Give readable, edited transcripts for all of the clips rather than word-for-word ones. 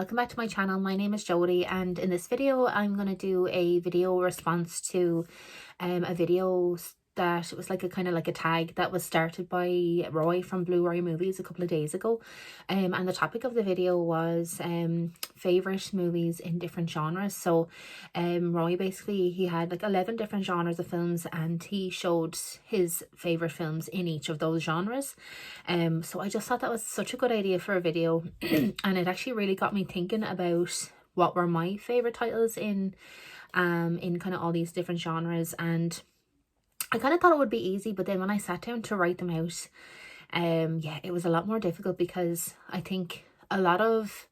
welcome back to my channel. My name is Jodie, and in this video I'm going to do a video response to a video that was like a kind of like a tag that was started by Roy from Blu-ray Movies a couple of days ago, and the topic of the video was favorite movies in different genres. So Roy basically, he had like 11 different genres of films and he showed his favorite films in each of those genres. So I just thought that was such a good idea for a video and it actually really got me thinking about what were my favorite titles in kind of all these different genres. And I kind of thought it would be easy, but then when I sat down to write them out, yeah, it was a lot more difficult because I think a lot of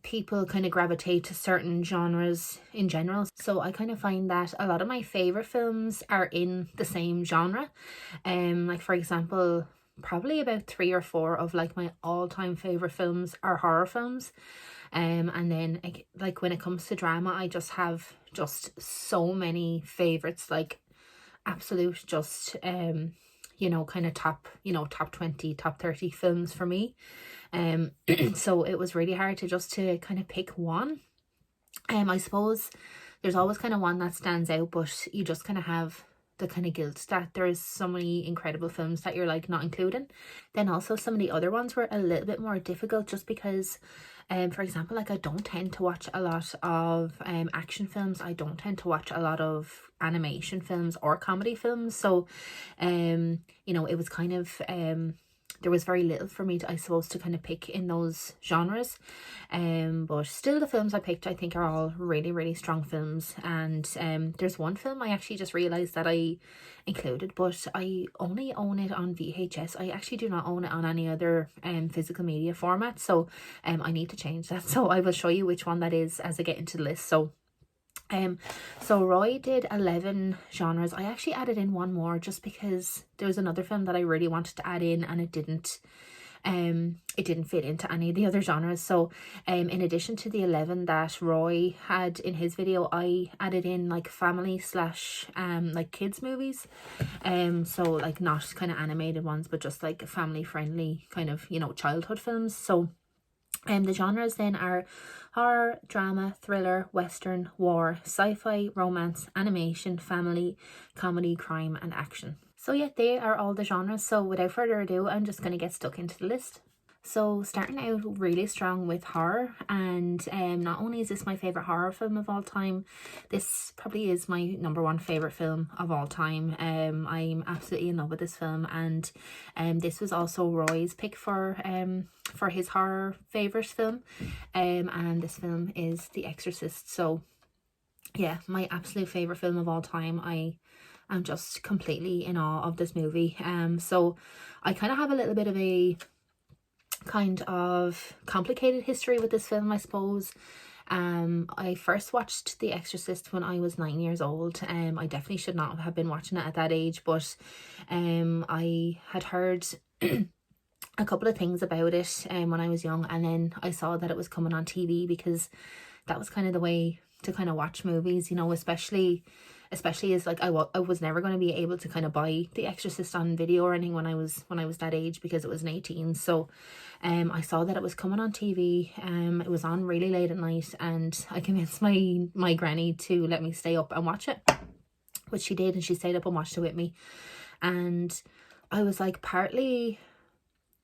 people kind of gravitate to certain genres in general. So I kind of find that a lot of my favorite films are in the same genre. Like for example, probably about 3 or 4 of like my all-time favorite films are horror films. And then like when it comes to drama, I just have just so many favorites, like absolute just you know, kind of top 20, top 30 films for me. So it was really hard to kind of pick one. I suppose there's always kind of one that stands out, but you just kind of have the kind of guilt that there's so many incredible films that you're like not including. Then also some of the other ones were a little bit more difficult just because for example, like I don't tend to watch a lot of action films. I don't tend to watch a lot of animation films or comedy films. So you know, it was kind of there was very little for me to, I suppose, to kind of pick in those genres. But still the films I picked I think are all really strong films. And there's one film I actually just realized that I included, but I only own it on VHS. I actually do not own it on any other physical media format, so I need to change that. So I will show you which one that is as I get into the list. So Roy did 11 genres. I actually added in one more just because there was another film that I really wanted to add in and it didn't fit into any of the other genres. So in addition to the 11 that Roy had in his video, I added in like family slash like kids movies, so like not kind of animated ones but just like family friendly kind of, you know, childhood films. So the genres then are horror, drama, thriller, western, war, sci-fi, romance, animation, family, comedy, crime and action. So yeah, they are all the genres. So without further ado, I'm just going to get stuck into the list. So starting out really strong with horror, and not only is this my favourite horror film of all time, this probably is my #1 favourite film of all time. I'm absolutely in love with this film, and this was also Roy's pick for his horror favourite film, and this film is The Exorcist. So yeah, my absolute favourite film of all time. I'm just completely in awe of this movie. So I kind of have a little bit of a kind of complicated history with this film, I suppose. I first watched The Exorcist when I was 9 years old. I definitely should not have been watching it at that age, but I had heard a couple of things about it when I was young, and then I saw that it was coming on TV because that was kind of the way to kind of watch movies, you know, especially as like I was never going to be able to kind of buy The Exorcist on video or anything when I was that age because it was an 18. So I saw that it was coming on TV. It was on really late at night and I convinced my granny to let me stay up and watch it, which she did, and she stayed up and watched it with me. And I was like partly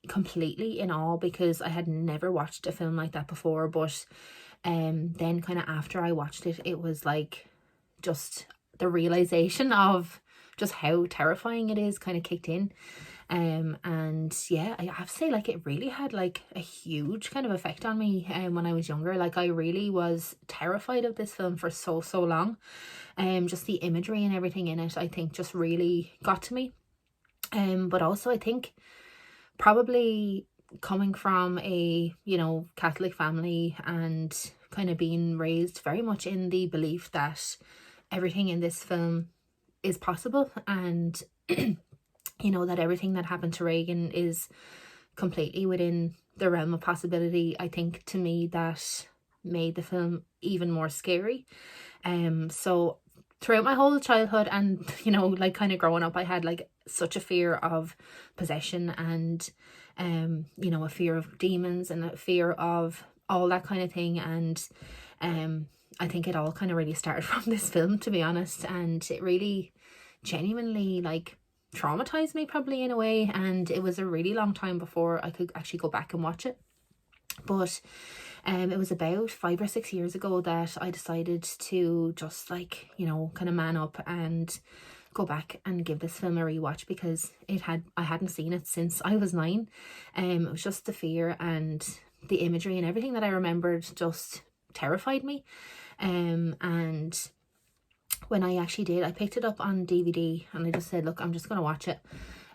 completely in awe because I had never watched a film like that before, but then kind of after I watched it, it was like just the realization of just how terrifying it is kind of kicked in. And yeah, I have to say, like, it really had like a huge kind of effect on me when I was younger. Like I really was terrified of this film for so long. Just the imagery and everything in it, I think, just really got to me. But also I think probably coming from a, you know, Catholic family and kind of being raised very much in the belief that everything in this film is possible, and you know, that everything that happened to Regan is completely within the realm of possibility. I think to me that made the film even more scary. So throughout my whole childhood and, you know, like kind of growing up, I had like such a fear of possession and you know, a fear of demons and a fear of all that kind of thing. And I think it all kind of really started from this film, to be honest, and it really genuinely like traumatized me probably in a way, and it was a really long time before I could actually go back and watch it. But it was about 5 or 6 years ago that I decided to just like, you know, kind of man up and go back and give this film a rewatch, because I hadn't seen it since I was 9. It was just the fear and the imagery and everything that I remembered just terrified me. And when I actually did, I picked it up on DVD and I just said, look, I'm just going to watch it.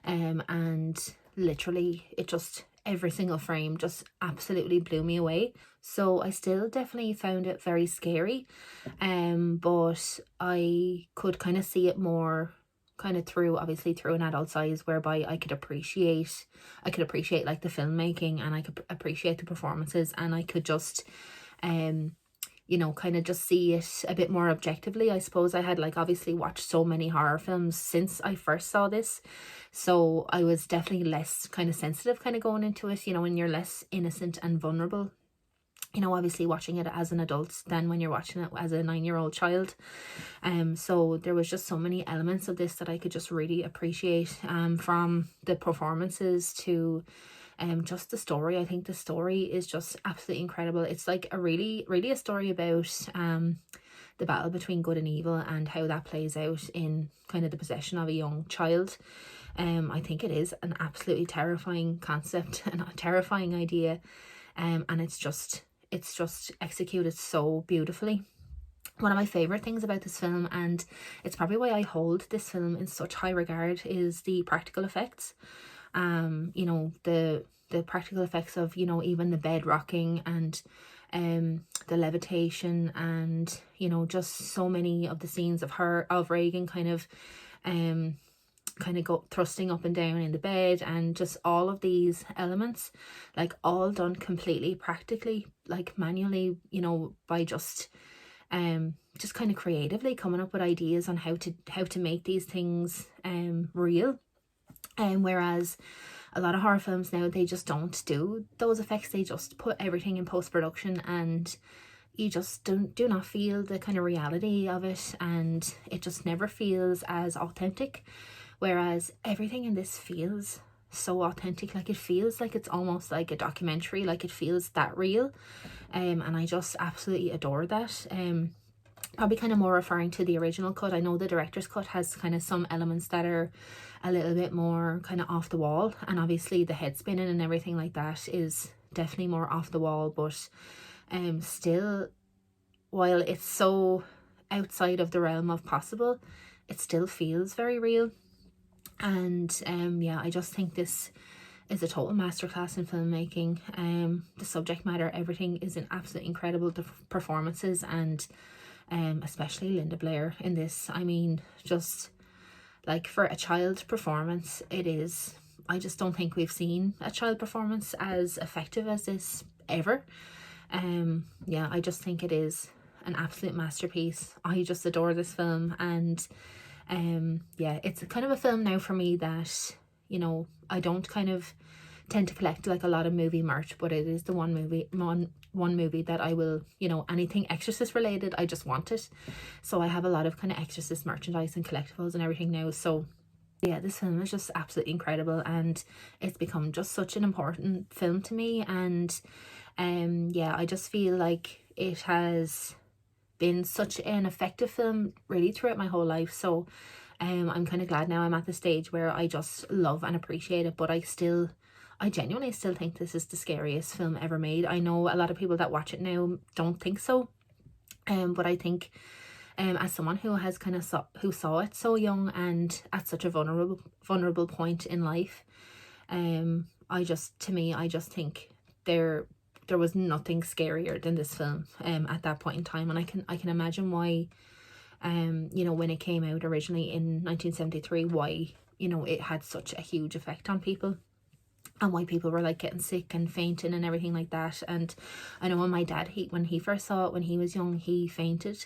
And literally it just, every single frame just absolutely blew me away. So I still definitely found it very scary, but I could kind of see it more kind of through, obviously through an adult's eyes, whereby I could appreciate like the filmmaking, and I could appreciate the performances, and I could just you know, kind of just see it a bit more objectively. I suppose I had like obviously watched so many horror films since I first saw this, so I was definitely less kind of sensitive kind of going into it, you know, when you're less innocent and vulnerable, you know, obviously watching it as an adult than when you're watching it as a 9-year-old child. So there was just so many elements of this that I could just really appreciate, from the performances to just the story. I think the story is just absolutely incredible. It's like a really a story about the battle between good and evil and how that plays out in kind of the possession of a young child. I think it is an absolutely terrifying concept and a terrifying idea, and it's just executed so beautifully. One of my favorite things about this film, and it's probably why I hold this film in such high regard, is the practical effects. You know, the practical effects of, you know, even the bed rocking and the levitation, and, you know, just so many of the scenes of Regan kind of go thrusting up and down in the bed, and just all of these elements, like all done completely practically, like manually, you know, by just kind of creatively coming up with ideas on how to make these things real. Whereas a lot of horror films now, they just don't do those effects. They just put everything in post-production, and you just do not feel the kind of reality of it, and it just never feels as authentic. Whereas everything in this feels so authentic, like it feels like it's almost like a documentary, like it feels that real. And I just absolutely adore that. Probably kind of more referring to the original cut. I know the director's cut has kind of some elements that are a little bit more kind of off the wall, and obviously the head spinning and everything like that is definitely more off the wall, but still, while it's so outside of the realm of possible, it still feels very real. And yeah, I just think this is a total masterclass in filmmaking. The subject matter, everything is an absolutely incredible. The performances, and especially Linda Blair in this, I mean, just like for a child performance, it is, I just don't think we've seen a child performance as effective as this ever. Yeah, I just think it is an absolute masterpiece. I just adore this film, and yeah, it's kind of a film now for me that, you know, I don't kind of tend to collect like a lot of movie merch, but it is the one movie that I will, you know, anything Exorcist related, I just want it. So I have a lot of kind of Exorcist merchandise and collectibles and everything now. So yeah, this film is just absolutely incredible, and it's become just such an important film to me. And yeah, I just feel like it has been such an effective film really throughout my whole life. So I'm kind of glad now I'm at the stage where I just love and appreciate it, but I genuinely still think this is the scariest film ever made. I know a lot of people that watch it now don't think so, but I think as someone who has kind of saw it so young and at such a vulnerable point in life, I just think there was nothing scarier than this film at that point in time. And I can imagine why, you know, when it came out originally in 1973, why, you know, it had such a huge effect on people, and why people were like getting sick and fainting and everything like that. And I know when my dad, when he first saw it when he was young, he fainted,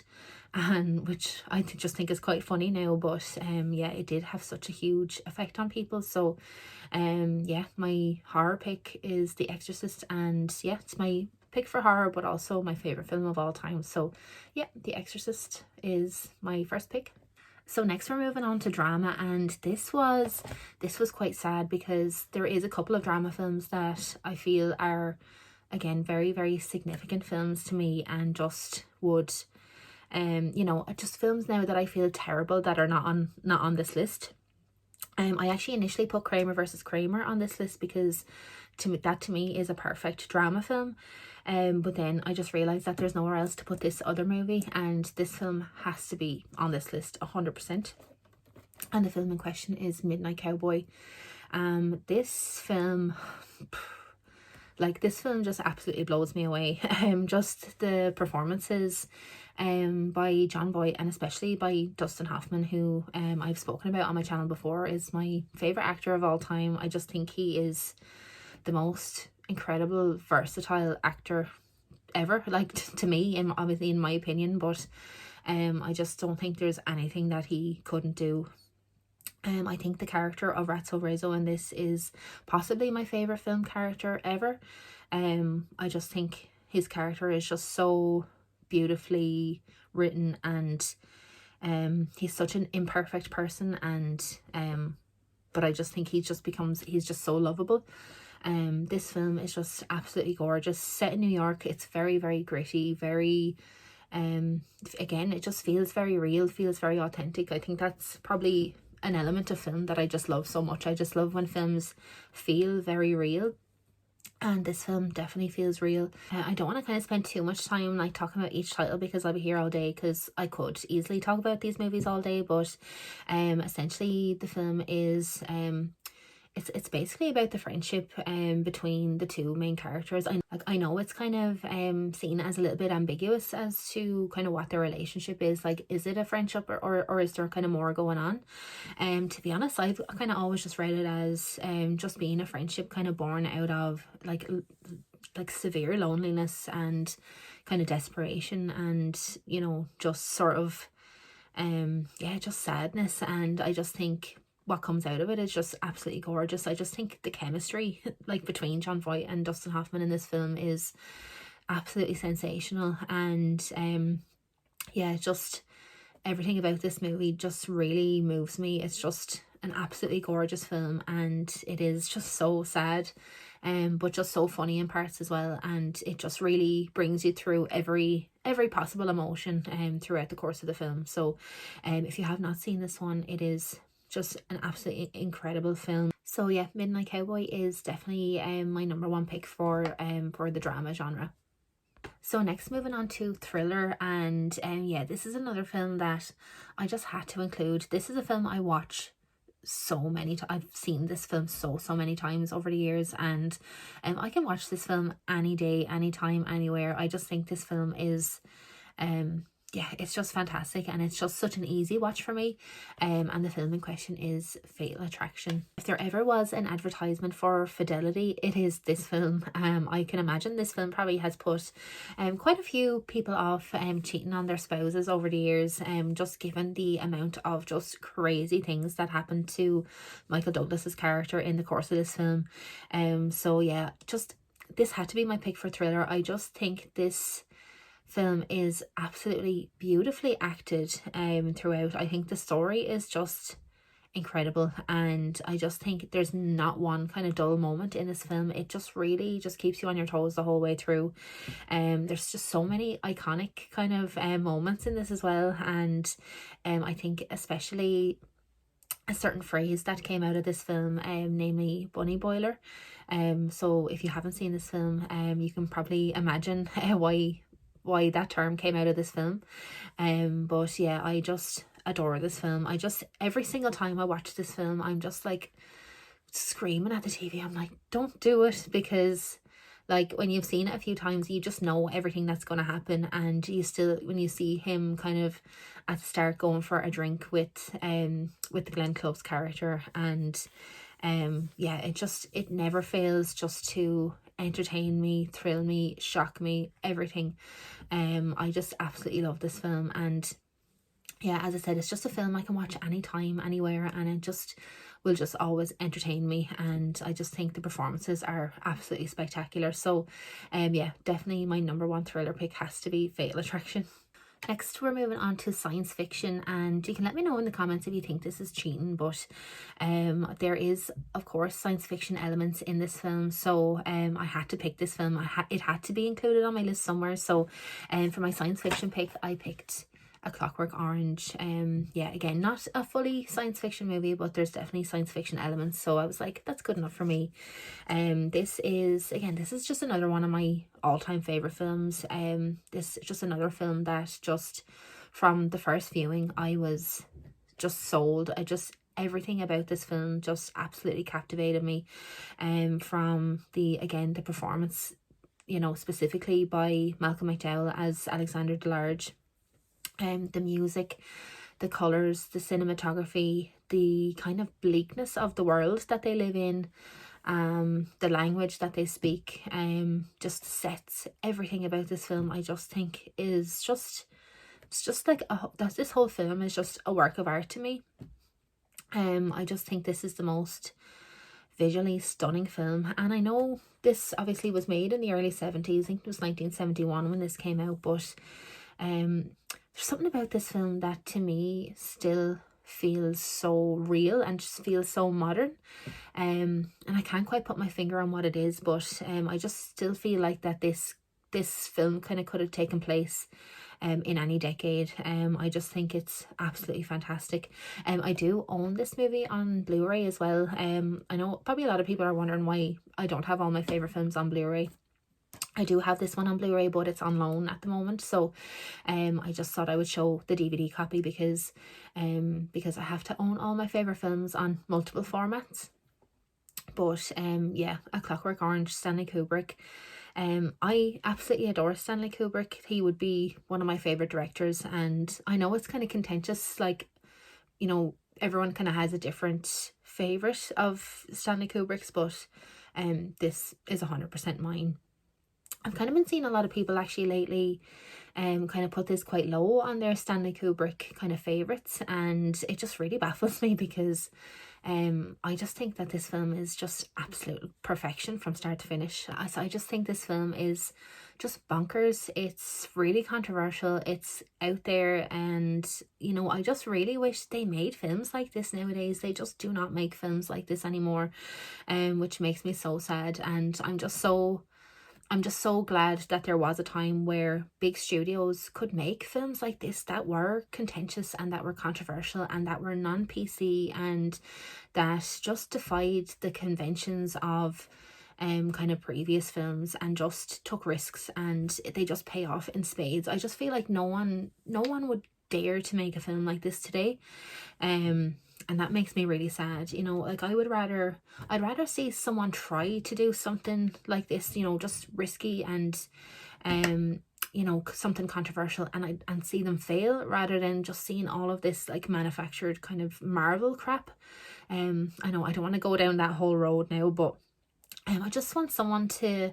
and which I just think is quite funny now, but yeah, it did have such a huge effect on people. So yeah, my horror pick is The Exorcist, and yeah, it's my pick for horror, but also my favorite film of all time. So yeah, The Exorcist is my first pick. So next we're moving on to drama, and this was quite sad because there is a couple of drama films that I feel are, again, very, very significant films to me, and just would you know, just films now that I feel terrible that are not on this list. I actually initially put Kramer versus Kramer on this list because to me is a perfect drama film. But then I just realised that there's nowhere else to put this other movie, and this film has to be on this list 100%. And the film in question is Midnight Cowboy. This film, like, this film just absolutely blows me away. Just the performances by Jon Voight, and especially by Dustin Hoffman, who I've spoken about on my channel before, is my favourite actor of all time. I just think he is the most incredible, versatile actor ever, like, to me, and obviously in my opinion, but I just don't think there's anything that he couldn't do. I think the character of Ratso Rizzo in this is possibly my favourite film character ever. I just think his character is just so beautifully written, and he's such an imperfect person, and but I just think he's just so lovable. This film is just absolutely gorgeous, set in New York. It's very, very gritty, very again, it just feels very real, feels very authentic. I think that's probably an element of film that I just love so much. I just love when films feel very real, and this film definitely feels real. I don't want to kind of spend too much time like talking about each title because I'll be here all day, because I could easily talk about these movies all day, but essentially the film is it's basically about the friendship between the two main characters. I know it's kind of seen as a little bit ambiguous as to kind of what their relationship is. Like, is it a friendship, or is there kind of more going on? To be honest, I've kind of always just read it as just being a friendship kind of born out of like severe loneliness and kind of desperation, and, you know, just sort of yeah, just sadness. And I just think what comes out of it is just absolutely gorgeous. I just think the chemistry like between Jon Voight and Dustin Hoffman in this film is absolutely sensational, and yeah, just everything about this movie just really moves me. It's just an absolutely gorgeous film, and it is just so sad, but just so funny in parts as well, and it just really brings you through every possible emotion throughout the course of the film. So if you have not seen this one, it is just an absolutely incredible film. So yeah, Midnight Cowboy is definitely my number one pick for the drama genre. So next, moving on to thriller, and yeah, this is another film that I just had to include. This is a film I watch so many times. I've seen this film so many times over the years, and I can watch this film any day, anytime, anywhere. I just think this film is yeah, it's just fantastic, and it's just such an easy watch for me. And the film in question is Fatal Attraction. If there ever was an advertisement for fidelity, it is this film. I can imagine this film probably has put quite a few people off cheating on their spouses over the years, just given the amount of just crazy things that happened to Michael Douglas's character in the course of this film. So yeah, just this had to be my pick for thriller. I just think this film is absolutely beautifully acted throughout. I think the story is just incredible, and I just think there's not one kind of dull moment in this film. It just really just keeps you on your toes the whole way through. There's just so many iconic kind of moments in this as well, and I think especially a certain phrase that came out of this film, namely bunny boiler. So if you haven't seen this film, you can probably imagine why that term came out of this film. But yeah, I just adore this film. I just, every single time I watch this film, I'm just like screaming at the TV. I'm like, don't do it, because like when you've seen it a few times, you just know everything that's going to happen, and you still, when you see him kind of at the start going for a drink with the Glenn Close character, and yeah, it never fails just to entertain me, thrill me, shock me, everything. I just absolutely love this film, and yeah, as I said, it's just a film I can watch anytime, anywhere, and it just will just always entertain me, and I just think the performances are absolutely spectacular. So yeah, definitely my number one thriller pick has to be Fatal Attraction. Next, we're moving on to science fiction, and you can let me know in the comments if you think this is cheating, but there is, of course, science fiction elements in this film, so I had to pick this film. It had to be included on my list somewhere, so for my science fiction pick, I picked A Clockwork Orange. Yeah, again, not a fully science fiction movie, but there's definitely science fiction elements, so I was like, that's good enough for me. This is just another one of my all-time favorite films. This is just another film that just from the first viewing I was just sold. Everything about this film just absolutely captivated me. From the performance, specifically by Malcolm McDowell as Alexander Delarge, the music, the colours, the cinematography, the kind of bleakness of the world that they live in, the language that they speak, just sets everything about this film. I just think is just, it's just like this whole film is just a work of art to me. I just think this is the most visually stunning film, and I know this obviously was made in the early 70s. I think it was 1971 when this came out, but there's something about this film that to me still feels so real and just feels so modern, and I can't quite put my finger on what it is, but I just still feel like that this film kind of could have taken place in any decade. I just think it's absolutely fantastic. I do own this movie on Blu-ray as well. I know probably a lot of people are wondering why I don't have all my favorite films on Blu-ray. I do have this one on Blu-ray, but it's on loan at the moment, so I just thought I would show the DVD copy because I have to own all my favorite films on multiple formats. But yeah, A Clockwork Orange, Stanley Kubrick. I absolutely adore Stanley Kubrick. He would be one of my favorite directors, and I know it's kind of contentious, like, everyone kind of has a different favorite of Stanley Kubrick's, but this is 100% mine. I've kind of been seeing a lot of people actually lately kind of put this quite low on their Stanley Kubrick kind of favourites, and it just really baffles me because I just think that this film is just absolute perfection from start to finish. I just think this film is just bonkers. It's really controversial, it's out there, and I just really wish they made films like this nowadays. They just do not make films like this anymore, which makes me so sad. And I'm just so glad that there was a time where big studios could make films like this that were contentious and that were controversial and that were non-PC and that just defied the conventions of kind of previous films and just took risks, and they just pay off in spades. I just feel like no one would dare to make a film like this today. And that makes me really sad. Like I'd rather see someone try to do something like this, just risky and something controversial, and see them fail, rather than just seeing all of this like manufactured kind of Marvel crap. I know I don't want to go down that whole road now, but I just want someone to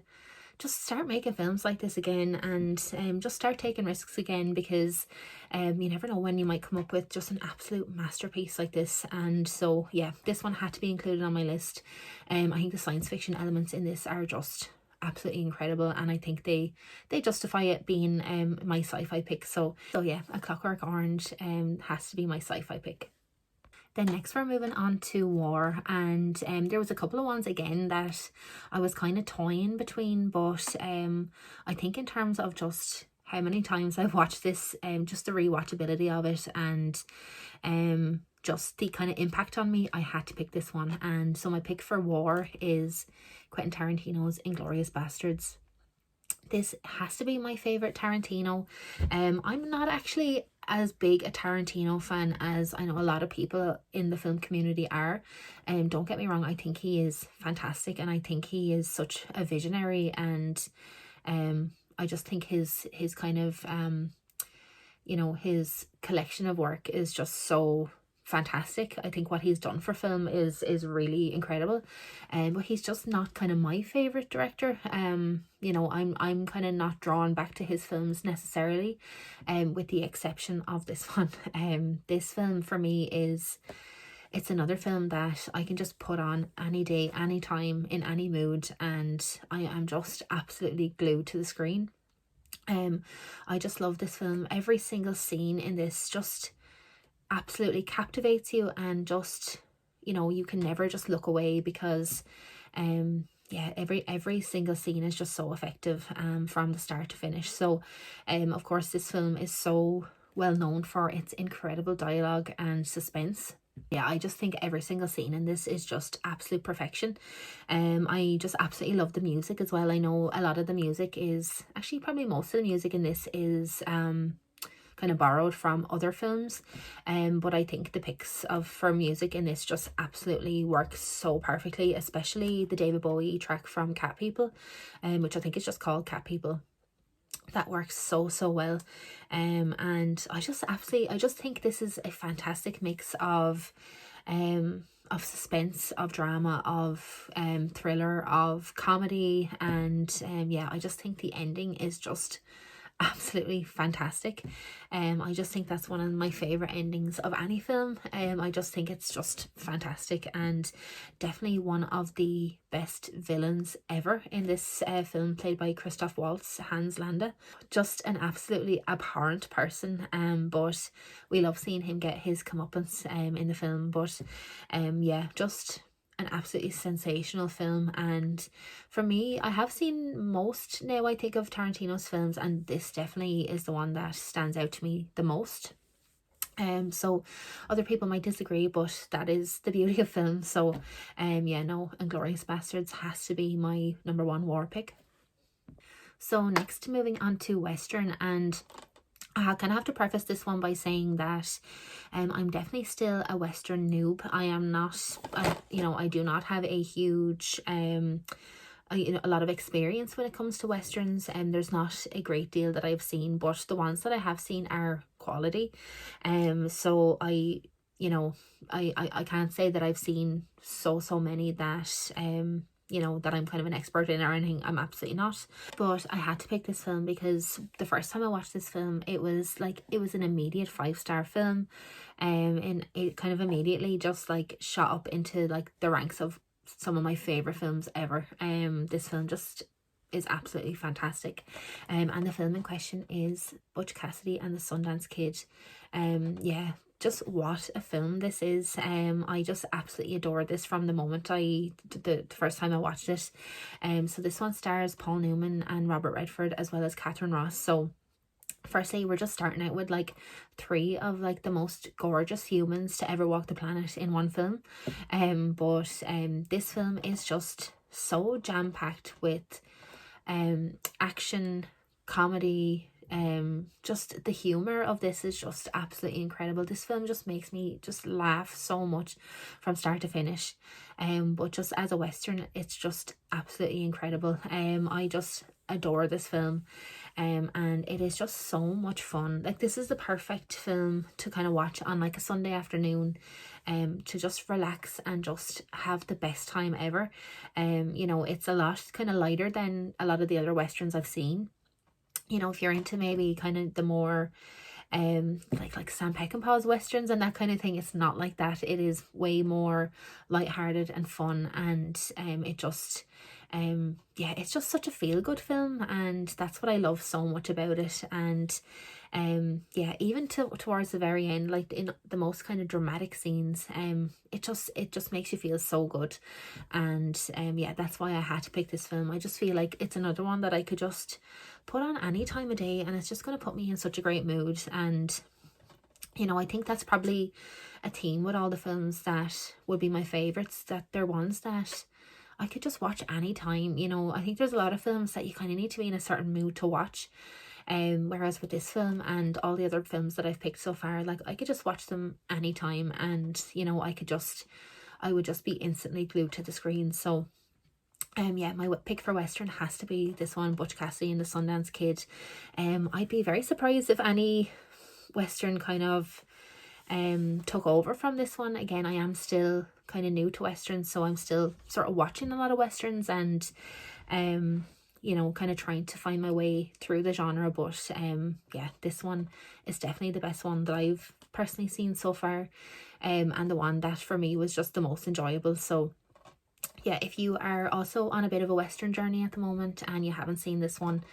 just start making films like this again, and just start taking risks again, because you never know when you might come up with just an absolute masterpiece like this. And so yeah, this one had to be included on my list. I think the science fiction elements in this are just absolutely incredible, and I think they justify it being my sci-fi pick. So yeah, A Clockwork Orange has to be my sci-fi pick. Then next we're moving on to War, and there was a couple of ones again that I was kind of toying between, but I think in terms of just how many times I've watched this, just the rewatchability of it, and just the kind of impact on me, I had to pick this one. And so my pick for War is Quentin Tarantino's Inglourious Basterds. This has to be my favourite Tarantino. I'm not actually as big a Tarantino fan as I know a lot of people in the film community are. Don't get me wrong, I think he is fantastic, and I think he is such a visionary, and I just think his kind of his collection of work is just so fantastic. I think what he's done for film is really incredible, but he's just not kind of my favorite director. I'm kind of not drawn back to his films necessarily, with the exception of this one. This film for me is it's another film that I can just put on any day, any time, in any mood, and I am just absolutely glued to the screen. I just love this film. Every single scene in this just absolutely captivates you, and just, you know, you can never just look away, because yeah, every single scene is just so effective from the start to finish. So of course this film is so well known for its incredible dialogue and suspense. Yeah, I just think every single scene in this is just absolute perfection. I just absolutely love the music as well. I know a lot of the music is actually, probably most of the music in this is kind of borrowed from other films, but I think the picks of for music in this just absolutely works so perfectly, especially the David Bowie track from Cat People, which I think is just called Cat People. That works so well. And I just absolutely, I just think this is a fantastic mix of suspense, of drama, of thriller, of comedy, and yeah, I just think the ending is just absolutely fantastic. I just think that's one of my favorite endings of any film. I just think it's just fantastic, and definitely one of the best villains ever in this film, played by Christoph Waltz, Hans Landa. Just an absolutely abhorrent person, but we love seeing him get his comeuppance in the film. But yeah, just an absolutely sensational film. And for me, I have seen most now, I think, of Tarantino's films, and this definitely is the one that stands out to me the most. So other people might disagree, but that is the beauty of film. So yeah, no, Inglourious Basterds has to be my number one war pick. So next, moving on to Western, and I kind of have to preface this one by saying that I'm definitely still a Western noob. I am not, you know, I do not have a huge, you know, a lot of experience when it comes to Westerns, and there's not a great deal that I've seen, but the ones that I have seen are quality. So I, you know, I can't say that I've seen so many that you know, that I'm kind of an expert in or anything. I'm absolutely not. But I had to pick this film because the first time I watched this film, it was like, it was an immediate 5-star film. And it kind of immediately just like shot up into like the ranks of some of my favorite films ever. This film just is absolutely fantastic. And the film in question is Butch Cassidy and the Sundance Kid. Yeah, just what a film this is. I just absolutely adored this from the moment the first time I watched it. So this one stars Paul Newman and Robert Redford, as well as Catherine Ross. So firstly, we're just starting out with like 3 of like the most gorgeous humans to ever walk the planet in one film. But this film is just so jam-packed with action, comedy. Just the humor of this is just absolutely incredible. This film just makes me just laugh so much from start to finish. But just as a Western, it's just absolutely incredible. I just adore this film. And it is just so much fun. Like, this is the perfect film to kind of watch on like a Sunday afternoon, to just relax and just have the best time ever. You know, it's a lot kind of lighter than a lot of the other Westerns I've seen. You know, if you're into maybe kind of the more like Sam Peckinpah's Westerns and that kind of thing, it's not like that. It is way more lighthearted and fun, and it just yeah, it's just such a feel-good film, and that's what I love so much about it. And yeah, even towards the very end, like in the most kind of dramatic scenes, it just makes you feel so good. And yeah, that's why I had to pick this film. I just feel like it's another one that I could just put on any time of day, and it's just going to put me in such a great mood. And you know, I think that's probably a theme with all the films that would be my favorites, that they're ones that I could just watch anytime. You know, I think there's a lot of films that you kind of need to be in a certain mood to watch. Whereas with this film and all the other films that I've picked so far, like I could just watch them anytime, and you know, I would just be instantly glued to the screen. So yeah, my pick for Western has to be this one, Butch Cassidy and the Sundance Kid. I'd be very surprised if any Western kind of took over from this one. Again, I am still kind of new to Westerns, so I'm still sort of watching a lot of Westerns, and you know, kind of trying to find my way through the genre. But yeah, this one is definitely the best one that I've personally seen so far. and the one that for me was just the most enjoyable. So yeah, if you are also on a bit of a Western journey at the moment and you haven't seen this one,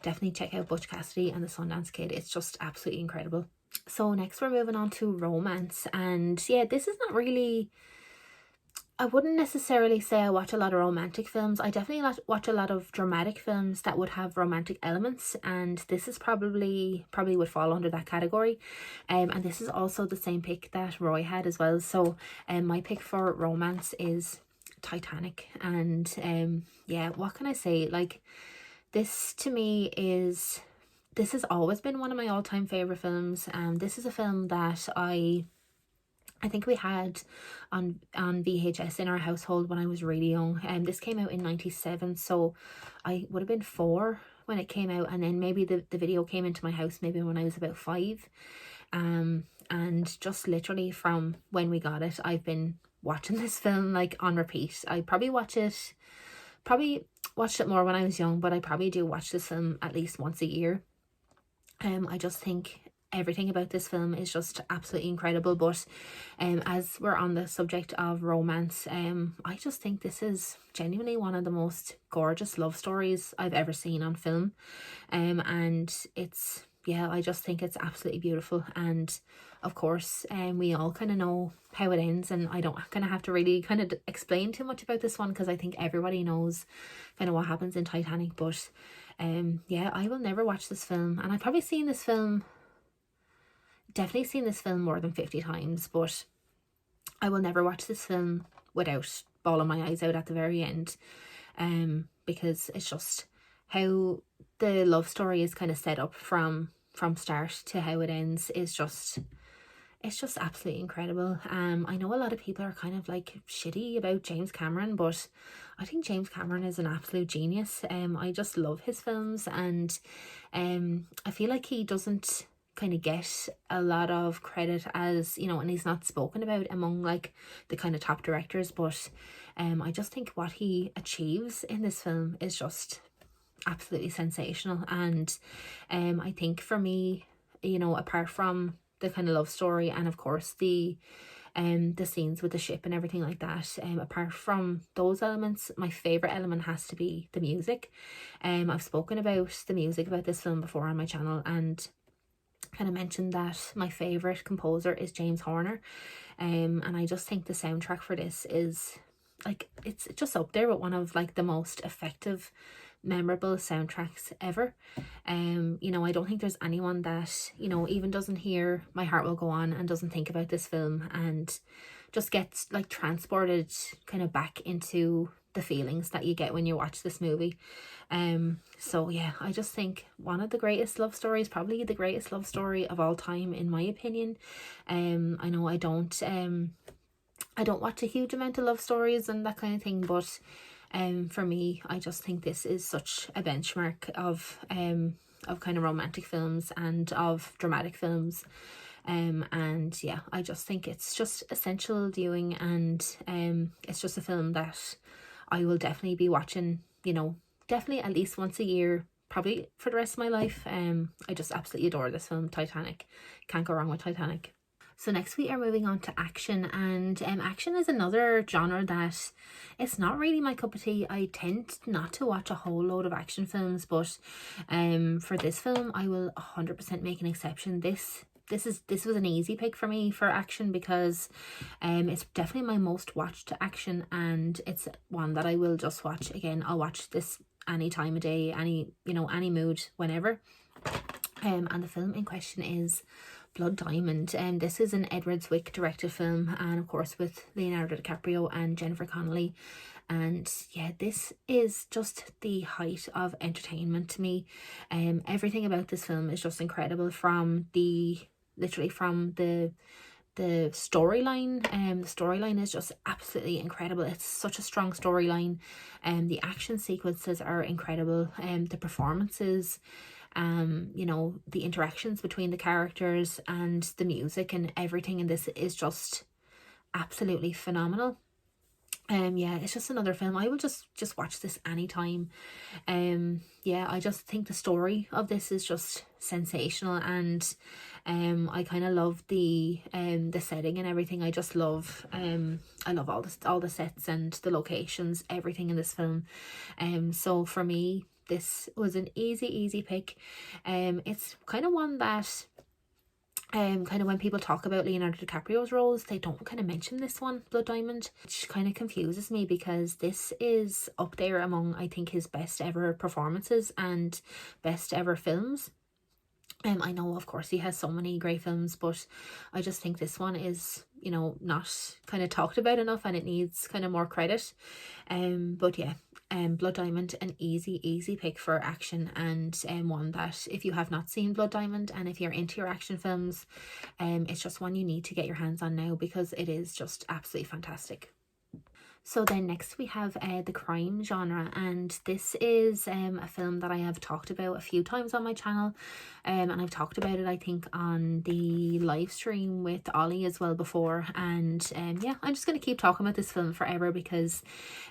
definitely check out Butch Cassidy and the Sundance Kid. It's just absolutely incredible. So next we're moving on to romance, and yeah, this is not really, I wouldn't necessarily say I watch a lot of romantic films. I definitely watch a lot of dramatic films that would have romantic elements, and this is probably would fall under that category. And this is also the same pick that Roy had as well. So my pick for romance is Titanic. And yeah, what can I say? Like, this to me is, this has always been one of my all-time favorite films. This is a film that I think we had on VHS in our household when I was really young. This came out in 97, so I would have been 4 when it came out, and then maybe the video came into my house maybe when I was about 5. And just literally from when we got it, I've been watching this film like on repeat. I probably watched it more when I was young, but I probably do watch this film at least once a year. I just think everything about this film is just absolutely incredible. But as we're on the subject of romance, I just think this is genuinely one of the most gorgeous love stories I've ever seen on film. And it's, yeah, I just think it's absolutely beautiful. And of course, we all kind of know how it ends, and I don't kind of have to really kind of explain too much about this one, because I think everybody knows kind of what happens in Titanic. But yeah, I will never watch this film, and I've probably definitely seen this film more than 50 times, but I will never watch this film without bawling my eyes out at the very end, because it's just how the love story is kind of set up from start to how it ends is just, it's just absolutely incredible. I know a lot of people are kind of like shitty about James Cameron, but I think James Cameron is an absolute genius. I just love his films, and I feel like he doesn't kind of get a lot of credit, as you know, and he's not spoken about among like the kind of top directors. But I just think what he achieves in this film is just absolutely sensational. And I think for me, you know, apart from the kind of love story and of course the scenes with the ship and everything like that, apart from those elements, my favorite element has to be the music. I've spoken about the music about this film before on my channel, and kind of mentioned that my favorite composer is James Horner. And I just think the soundtrack for this is like, it's just up there with one of like the most effective, memorable soundtracks ever. You know, I don't think there's anyone that, you know, even doesn't hear My Heart Will Go On and doesn't think about this film and just gets like transported kind of back into the feelings that you get when you watch this movie. So yeah, I just think one of the greatest love stories, probably the greatest love story of all time in my opinion. I know I don't watch a huge amount of love stories and that kind of thing, but for me, I just think this is such a benchmark of kind of romantic films and of dramatic films. And yeah, I just think it's just essential viewing, and it's just a film that I will definitely be watching, you know, definitely at least once a year, probably for the rest of my life. I just absolutely adore this film, Titanic. Can't go wrong with Titanic. So next we are moving on to action, and action is another genre that it's not really my cup of tea. I tend not to watch a whole load of action films, but for this film I will 100% make an exception. This was an easy pick for me for action, because it's definitely my most watched action, and it's one that I will just watch again. I'll watch this any time of day, any, you know, any mood, whenever. And the film in question is Blood Diamond. This is an Edward Zwick directed film, and of course with Leonardo DiCaprio and Jennifer Connelly. And yeah, this is just the height of entertainment to me. Everything about this film is just incredible, from literally from the storyline. The storyline is just absolutely incredible. It's such a strong storyline, and the action sequences are incredible, the performances, you know, the interactions between the characters, and the music and everything in this is just absolutely phenomenal. Yeah, it's just another film. I will just watch this anytime. Yeah, I just think the story of this is just sensational, and I kind of love the setting and everything. I just love I love all the sets and the locations, everything in this film. So for me, this was an easy pick. It's kind of one that kind of when people talk about Leonardo DiCaprio's roles, they don't kind of mention this one, Blood Diamond, which kind of confuses me because this is up there among, I think, his best ever performances and best ever films. I know, of course, he has so many great films, but I just think this one is, you know, not kind of talked about enough, and it needs kind of more credit. But yeah, Blood Diamond, an easy pick for action, and one that if you have not seen Blood Diamond and if you're into your action films, it's just one you need to get your hands on now because it is just absolutely fantastic. So then next we have the crime genre, and this is a film that I have talked about a few times on my channel, and I've talked about it I think on the live stream with Ollie as well before, and yeah, I'm just going to keep talking about this film forever because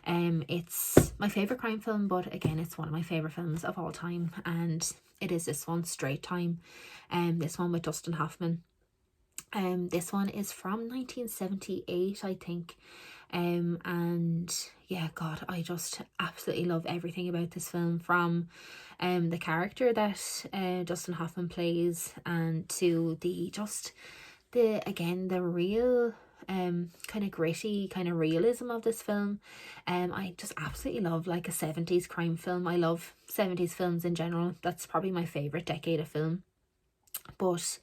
it's my favourite crime film, but again it's one of my favourite films of all time, and it is this one, Straight Time, this one with Dustin Hoffman. This one is from 1978 I think. And yeah, God, I just absolutely love everything about this film, from the character that Dustin Hoffman plays, and to the real kind of gritty kind of realism of this film. I just absolutely love like a 70s crime film. I love 70s films in general. That's probably my favorite decade of film. But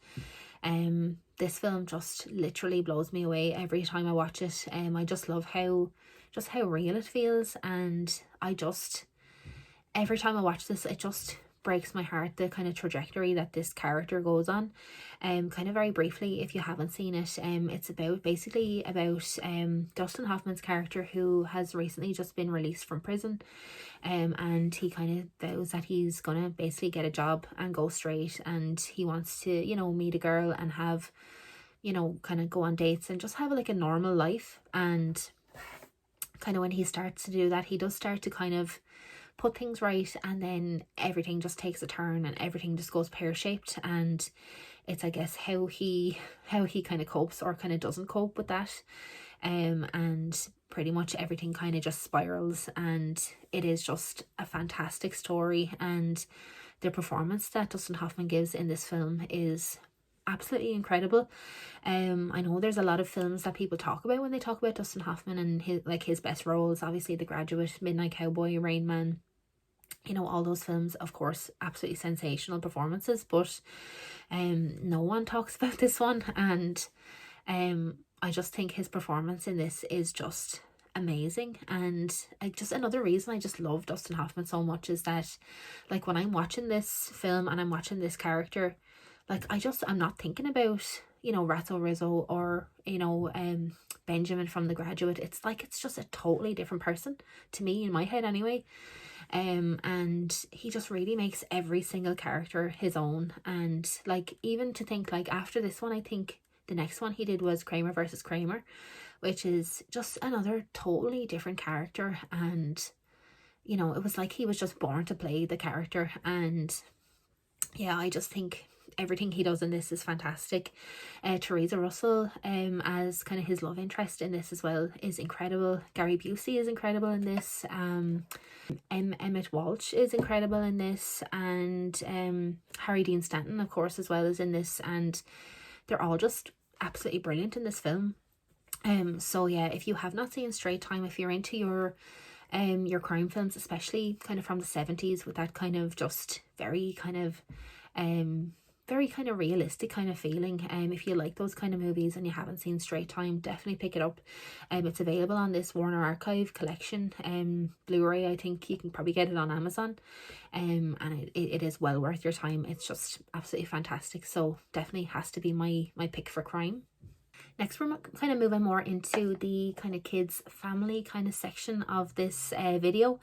this film just literally blows me away every time I watch it. I just love how real it feels, and every time I watch this, it just breaks my heart, the kind of trajectory that this character goes on. Kind of very briefly, if you haven't seen it, it's basically about Dustin Hoffman's character, who has recently just been released from prison, and he kind of vows that he's gonna basically get a job and go straight, and he wants to, you know, meet a girl and have, you know, kind of go on dates and just have like a normal life. And kind of when he starts to do that, he does start to kind of put things right, and then everything just takes a turn and everything just goes pear-shaped. And it's, I guess, how he kind of copes or kind of doesn't cope with that, and pretty much everything kind of just spirals, and it is just a fantastic story. And the performance that Dustin Hoffman gives in this film is absolutely incredible. I know there's a lot of films that people talk about when they talk about Dustin Hoffman, and his best roles, obviously The Graduate, Midnight Cowboy, Rain Man, you know, all those films, of course, absolutely sensational performances, but no one talks about this one. And I just think his performance in this is just amazing. And just another reason I just love Dustin Hoffman so much is that, like, when I'm watching this film and I'm watching this character, like, I'm not thinking about, you know, Ratso Rizzo or, you know, Benjamin from The Graduate. It's like, it's just a totally different person to me, in my head anyway. And he just really makes every single character his own. And like, even to think, like, after this one, I think the next one he did was Kramer versus Kramer, which is just another totally different character. And, you know, it was like he was just born to play the character. And yeah, I just think everything he does in this is fantastic. Teresa Russell, as kind of his love interest in this as well, is incredible. Gary Busey is incredible in this. Emmett Walsh is incredible in this, and Harry Dean Stanton, of course, as well, is in this, and they're all just absolutely brilliant in this film. So yeah, if you have not seen Straight Time, if you're into your crime films, especially kind of from the 70s, with that kind of just very kind of realistic kind of feeling, if you like those kind of movies and you haven't seen Straight Time, definitely pick it up. It's available on this Warner Archive collection Blu-ray. I think you can probably get it on Amazon, and it is well worth your time. It's just absolutely fantastic, so definitely has to be my pick for crime. Next, we're kind of moving more into the kind of kids family kind of section of this video.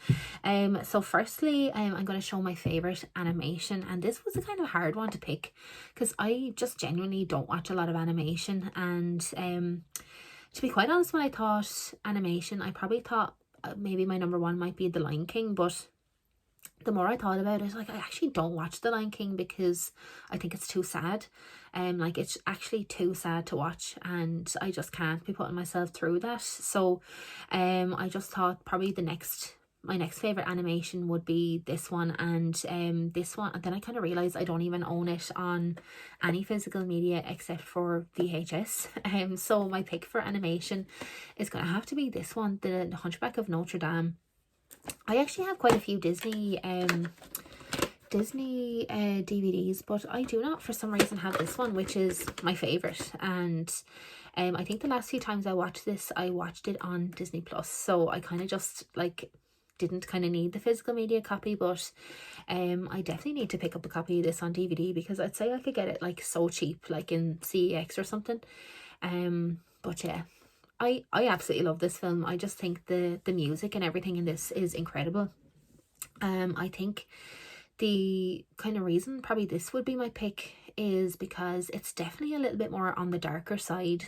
So firstly, I'm going to show my favorite animation, and this was a kind of hard one to pick because I just genuinely don't watch a lot of animation, and To be quite honest, when I thought animation, I probably thought maybe my number one might be The Lion King, but the more I thought about it, like, I actually don't watch The Lion King because I think it's too sad. Like, it's actually too sad to watch, and I just can't be putting myself through that. So I just thought probably my next favorite animation would be this one, and this one. And then I kind of realized I don't even own it on any physical media except for VHS. So my pick for animation is gonna have to be this one, The Hunchback of Notre Dame. I actually have quite a few Disney DVDs, but I do not for some reason have this one, which is my favorite. And I think the last few times I watched this, I watched it on Disney Plus, so I kind of just like didn't kind of need the physical media copy. But I definitely need to pick up a copy of this on DVD, because I'd say I could get it like so cheap, like in CEX or something. But yeah, I absolutely love this film. I just think the music and everything in this is incredible. I think the kind of reason probably this would be my pick is because it's definitely a little bit more on the darker side.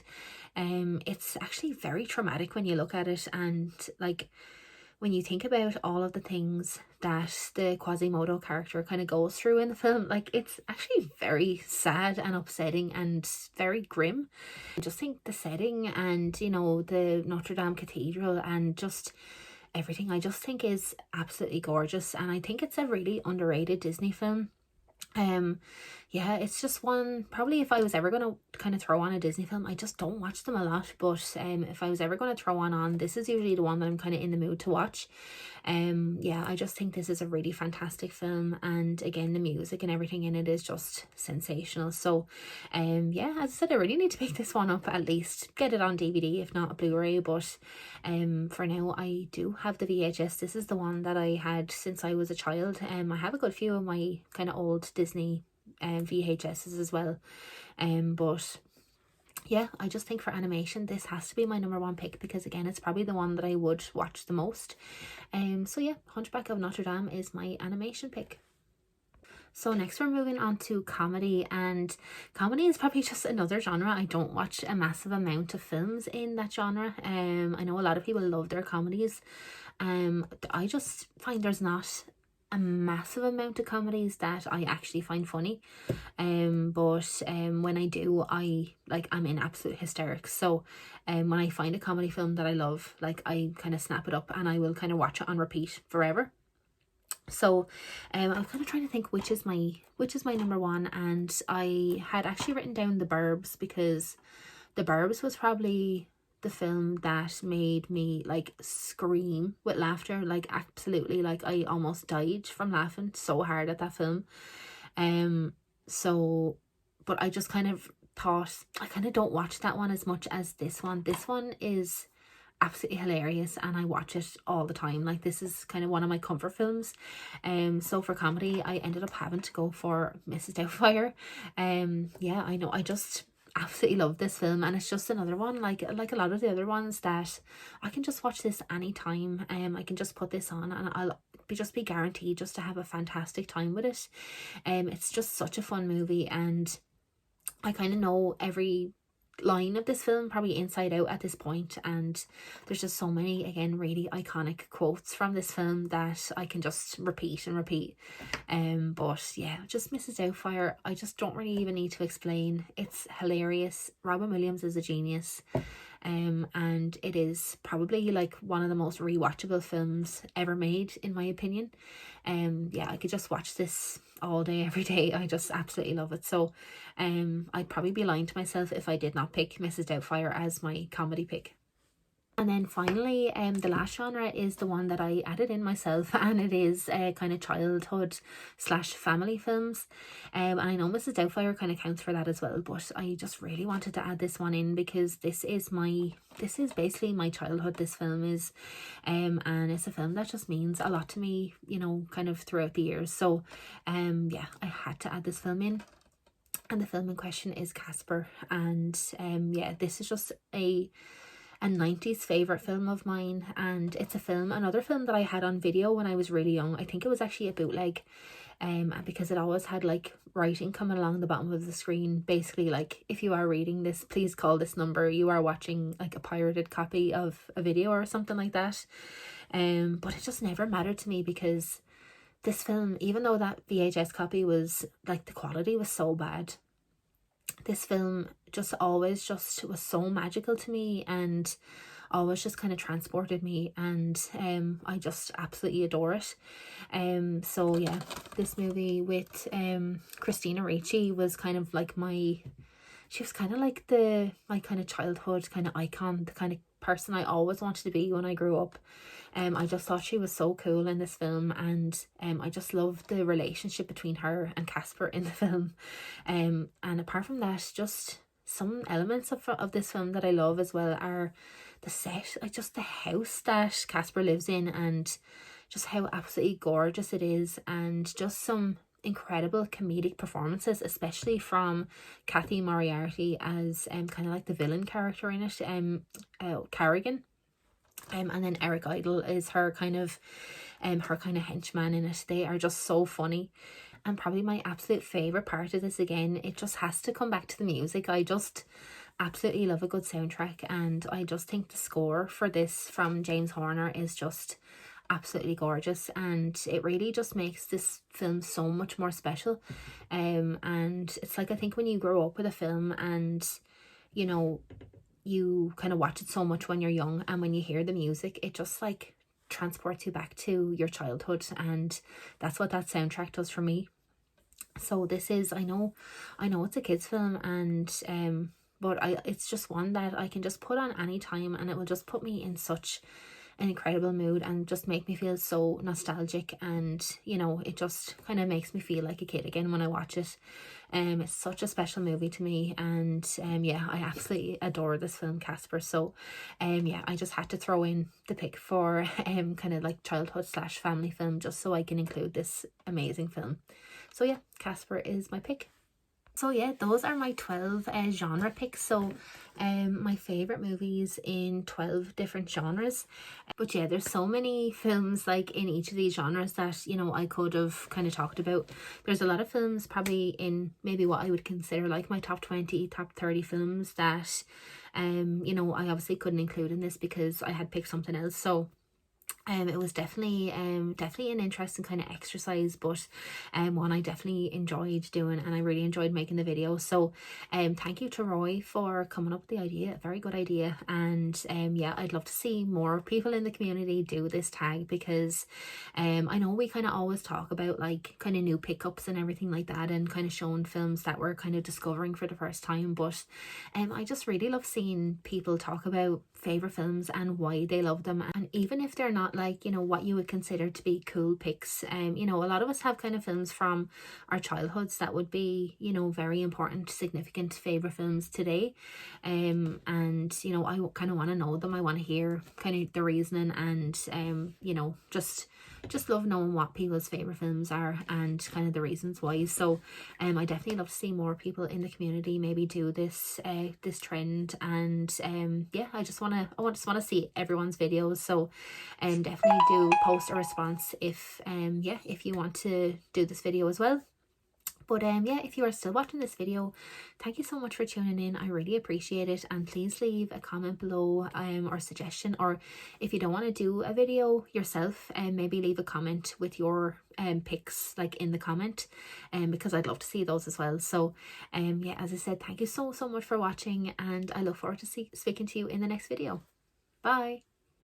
It's actually very traumatic when you look at it, and like when you think about all of the things that the Quasimodo character kind of goes through in the film, like, it's actually very sad and upsetting and very grim. I just think the setting and, you know, the Notre Dame Cathedral and just everything, I just think is absolutely gorgeous, and I think it's a really underrated Disney film. Yeah, it's just one, probably if I was ever gonna kind of throw on a Disney film, I just don't watch them a lot, but if I was ever gonna throw one on, this is usually the one that I'm kind of in the mood to watch. Yeah, I just think this is a really fantastic film, and again, the music and everything in it is just sensational. So yeah, as I said, I really need to pick this one up, at least get it on DVD, if not a Blu-ray. But for now, I do have the VHS. This is the one that I had since I was a child. I have a good few of my kind of old Disney VHSs as well. But yeah, I just think for animation, this has to be my number one pick, because again, it's probably the one that I would watch the most. So yeah, Hunchback of Notre Dame is my animation pick. So next we're moving on to comedy, and comedy is probably just another genre. I don't watch a massive amount of films in that genre. I know a lot of people love their comedies. I just find there's not a massive amount of comedies that I actually find funny. But when I do, I'm in absolute hysterics. So when I find a comedy film that I love, like, I kind of snap it up and I will kind of watch it on repeat forever. So I'm kind of trying to think which is my number one, and I had actually written down The Burbs, because The Burbs was probably the film that made me like scream with laughter, like absolutely, like I almost died from laughing so hard at that film. So but I just kind of thought I kind of don't watch that one as much as this one. This one is absolutely hilarious, and I watch it all the time. Like, this is kind of one of my comfort films. So for comedy, I ended up having to go for Mrs. Doubtfire. Yeah, I know, I just absolutely love this film, and it's just another one like a lot of the other ones that I can just watch this anytime. I can just put this on and I'll be guaranteed just to have a fantastic time with it. It's just such a fun movie, and I kind of know every line of this film probably inside out at this point, and there's just so many, again, really iconic quotes from this film that I can just repeat and repeat. But yeah, just Mrs. Doubtfire, I just don't really even need to explain. It's hilarious. Robin Williams is a genius. And it is probably like one of the most rewatchable films ever made, in my opinion. Yeah, I could just watch this all day, every day. I just absolutely love it. So I'd probably be lying to myself if I did not pick Mrs. Doubtfire as my comedy pick. And then finally, the last genre is the one that I added in myself, and it is kind of childhood / family films. And I know Mrs. Doubtfire kind of counts for that as well, but I just really wanted to add this one in because this is basically my childhood. This film is, and it's a film that just means a lot to me, you know, kind of throughout the years. So, yeah, I had to add this film in. And the film in question is Casper, and yeah, this is just a a 90s favorite film of mine, and it's another film that I had on video when I was really young. I think it was actually a bootleg, because it always had like writing coming along the bottom of the screen, basically like, if you are reading this, please call this number, you are watching like a pirated copy of a video or something like that. But it just never mattered to me, because this film, even though that VHS copy was like, the quality was so bad, this film just always just was so magical to me, and always just kind of transported me, and I just absolutely adore it. So yeah, this movie with Christina Ricci was kind of like she was kind of like my kind of childhood kind of icon, the kind of person I always wanted to be when I grew up. I just thought she was so cool in this film, and I just loved the relationship between her and Casper in the film. And apart from that, just some elements of this film that I love as well are the set, like just the house that Casper lives in, and just how absolutely gorgeous it is, and just some incredible comedic performances, especially from Kathy Moriarty as kind of like the villain character in it, Carrigan. And then Eric Idle is her kind of henchman in it. They are just so funny. And probably my absolute favourite part of this, again, it just has to come back to the music. I just absolutely love a good soundtrack, and I just think the score for this from James Horner is just absolutely gorgeous, and it really just makes this film so much more special. And it's like, I think when you grow up with a film and you know you kind of watch it so much when you're young, and when you hear the music, it just like transports you back to your childhood, and that's what that soundtrack does for me. So this is, I know it's a kids film, and but it's just one that I can just put on any time, and it will just put me in such an incredible mood and just make me feel so nostalgic, and it just kind of makes me feel like a kid again when I watch it. It's such a special movie to me, and yeah, I absolutely adore this film, Casper. So yeah, I just had to throw in the pick for kind of like childhood / family film, just so I can include this amazing film. So yeah, Casper is my pick. So yeah, those are my 12 genre picks. So my favourite movies in 12 different genres. But yeah, there's so many films like in each of these genres that, I could have kind of talked about. There's a lot of films probably in maybe what I would consider like my top 20, top 30 films that, I obviously couldn't include in this because I had picked something else. So it was definitely an interesting kind of exercise, but one I definitely enjoyed doing, and I really enjoyed making the video. So thank you to Roy for coming up with the idea. A very good idea. And yeah, I'd love to see more people in the community do this tag, because I know we kind of always talk about like kind of new pickups and everything like that, and kind of showing films that we're kind of discovering for the first time, but I just really love seeing people talk about favorite films and why they love them, and even if they're not like what you would consider to be cool picks, a lot of us have kind of films from our childhoods that would be very important, significant favorite films today, and I kind of want to know them. I want to hear kind of the reasoning, and just love knowing what people's favorite films are and kind of the reasons why. So I definitely love to see more people in the community maybe do this this trend, and yeah, I just want to see everyone's videos. So definitely do post a response if if you want to do this video as well. But yeah, if you are still watching this video, thank you so much for tuning in. I really appreciate it, and please leave a comment below or suggestion, or if you don't want to do a video yourself, maybe leave a comment with your picks like in the comment, because I'd love to see those as well. So yeah, as I said, thank you so much for watching, and I look forward to speaking to you in the next video. Bye.